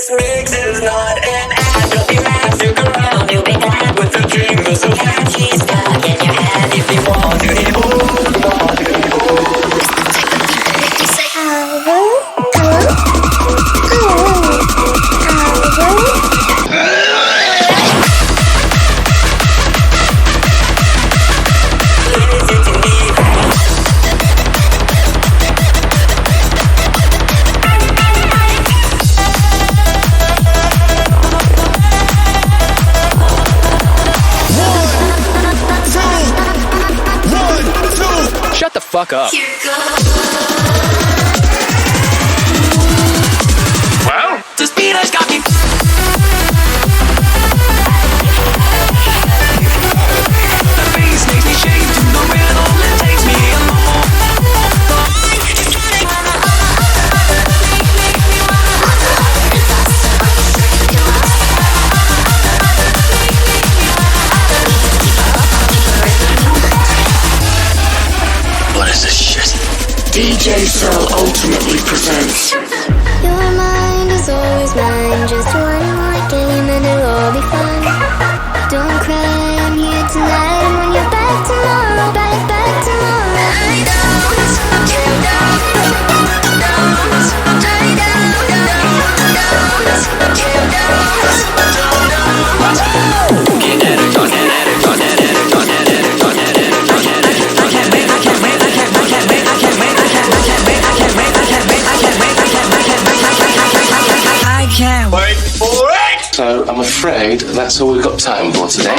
This mix is not an ad. Don't be mad, stick around, you'll be glad with the jingles of catchy stuck in your head. If you want to hear more, want to hear more. You say hello, hello, hello, hello. Shut the fuck up. Well, the speed has got me. The bass makes me shake to the rhythm. It takes me along. What is this shit? DJ S3RL Ultimately Presents. Your mind is always mine. Just one more game and it'll all be fun. Don't cry, I'm here tonight. And when you're back tomorrow, back tomorrow. I don't care down, Wait for it! So I'm afraid that's all we've got time for today.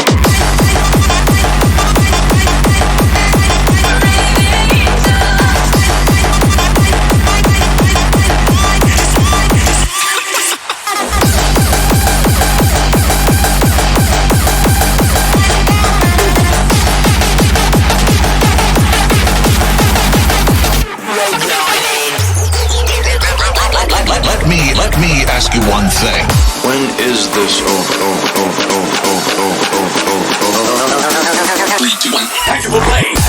Let me ask you one thing. When is this over? 3, 2, 1, active play!